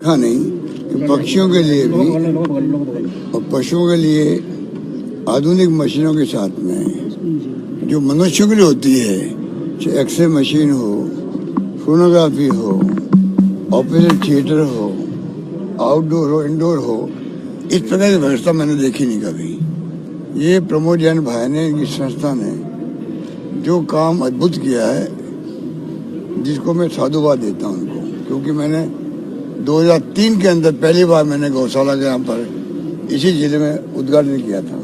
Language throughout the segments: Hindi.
हाँ नहीं कि पक्षियों के लिए भी और पशुओं के लिए आधुनिक मशीनों के साथ में जो मनुष्यों के लिए होती है, चाहे एक्सरे मशीन हो, सोनोग्राफी हो, ऑपरेशन थिएटर हो, आउटडोर हो, इंडोर हो, इस प्रकार की व्यवस्था मैंने देखी नहीं कभी। ये प्रमोद जैन भाई ने, इनकी संस्था ने जो काम अद्भुत किया है, जिसको मैं साधुवाद देता हूँ उनको, क्योंकि मैंने 2003 के अंदर पहली बार मैंने गौशाला के यहाँ पर इसी जिले में उद्घाटन किया था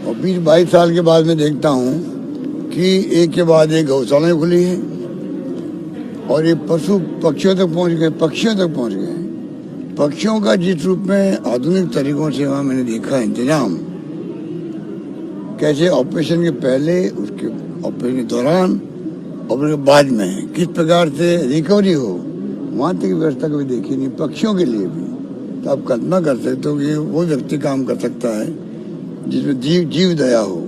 और 20-22 साल के बाद मैं देखता हूँ कि एक के बाद एक गौशाला खुली है और ये पशु पक्षियों तक पहुँच गए, पक्षियों तक पहुँच गए। पक्षियों का जिस रूप में आधुनिक तरीकों से वहाँ मैंने देखा इंतजाम, कैसे ऑपरेशन के पहले, उसके ऑपरेशन के दौरान, ऑपरेशन के बाद में किस प्रकार से रिकवरी हो, वहाँ तक की व्यवस्था कभी देखी नहीं पक्षियों के लिए भी। तो आप कल्पना कर सकते हो कि वो व्यक्ति काम कर सकता है जिसमें जीव दया हो,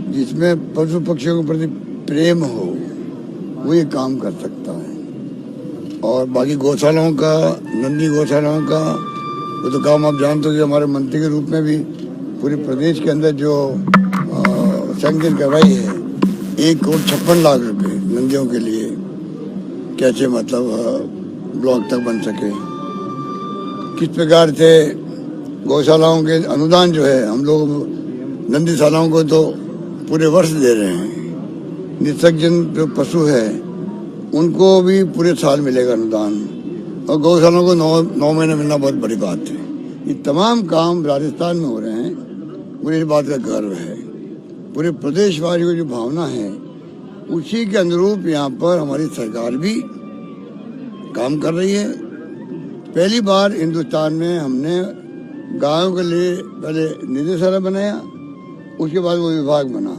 जिसमें पशु पक्षियों के प्रति प्रेम हो, वो ये काम कर सकता है। और बाकी गौशालाओं का, नंदी गौशालाओं का वो तो काम आप जानते हो कि हमारे मंत्री के रूप में भी पूरे प्रदेश के अंदर जो सैंक्शन करवाई है 1,56,00,000 रुपये नंदियों के लिए, कैसे मतलब ब्लॉक तक बन सके। किस प्रकार से गौशालाओं के अनुदान जो है हम लोग नंदीशालाओं को तो पूरे वर्ष दे रहे हैं, निसर्जन जो पशु है उनको भी पूरे साल मिलेगा अनुदान, और गौशालाओं को 9 महीने मिलना बहुत बड़ी बात है। ये तमाम काम राजस्थान में हो रहे हैं, मुझे इस बात का गर्व है। पूरे प्रदेशवासियों की जो भावना है उसी के अनुरूप यहाँ पर हमारी सरकार भी काम कर रही है। पहली बार हिंदुस्तान में हमने गायों के लिए पहले निदेशालय बनाया, उसके बाद वो विभाग बना।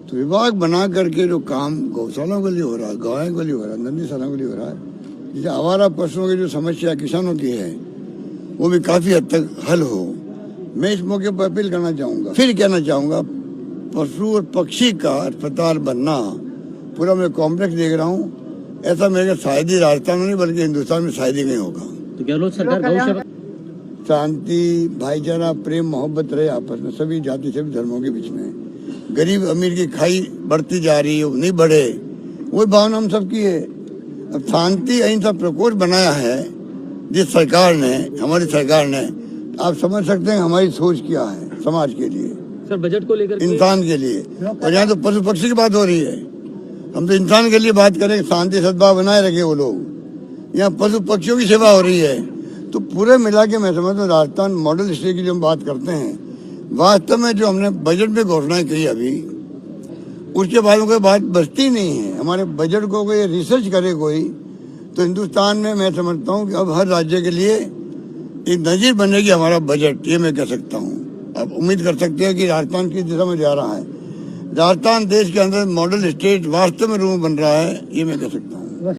तो विभाग बना करके जो काम गौशालाओं के लिए हो रहा है, गायों के लिए हो रहा है, नंदीशालाओं के लिए हो रहा है, जैसे आवारा पशुओं की जो समस्या किसानों की है वो भी काफ़ी हद तक हल हो। मैं इस मौके पर अपील करना चाहूँगा, फिर कहना चाहूँगा, पशु और पक्षी का अस्पताल बनना पूरा मैं कॉम्प्लेक्स देख रहा हूँ, ऐसा मेरे शायद ही राजस्थान में नहीं बल्कि हिंदुस्तान में शायद ही नहीं होगा। तो गहलोत सरकार शांति, भाईचारा, प्रेम, मोहब्बत रहे आपस में, सभी जाति सभी धर्मों के बीच में। गरीब अमीर की खाई बढ़ती जा रही है, नहीं बढ़े, वही भावना हम सबकी है। अब शांति अहिंसा प्रकोष्ठ बनाया है जिस सरकार ने, हमारी सरकार ने, आप समझ सकते हैं हमारी सोच क्या है समाज के लिए, सर बजट को लेकर, इंसान के लिए। और यहाँ तो पशु पक्षी की बात हो रही है, हम तो इंसान के लिए बात करें, शांति सद्भाव बनाए रखे वो लोग। यहाँ पशु पक्षियों की सेवा हो रही है। तो पूरे मिला के मैं समझता हूँ राजस्थान मॉडल स्टेट की जो हम बात करते हैं, वास्तव में जो हमने बजट में घोषणाएं की अभी, उसके बाद में कोई बात बचती नहीं है। हमारे बजट को कोई रिसर्च करे कोई, तो हिंदुस्तान में मैं समझता हूँ कि अब हर राज्य के लिए एक नजीर बनेगी हमारा बजट, ये मैं कह सकता हूँ। आप उम्मीद कर सकते हैं कि राजस्थान किस दिशा में जा रहा है। राजस्थान देश के अंदर मॉडल स्टेट वास्तव में रूप बन रहा है, ये मैं कह सकता हूँ।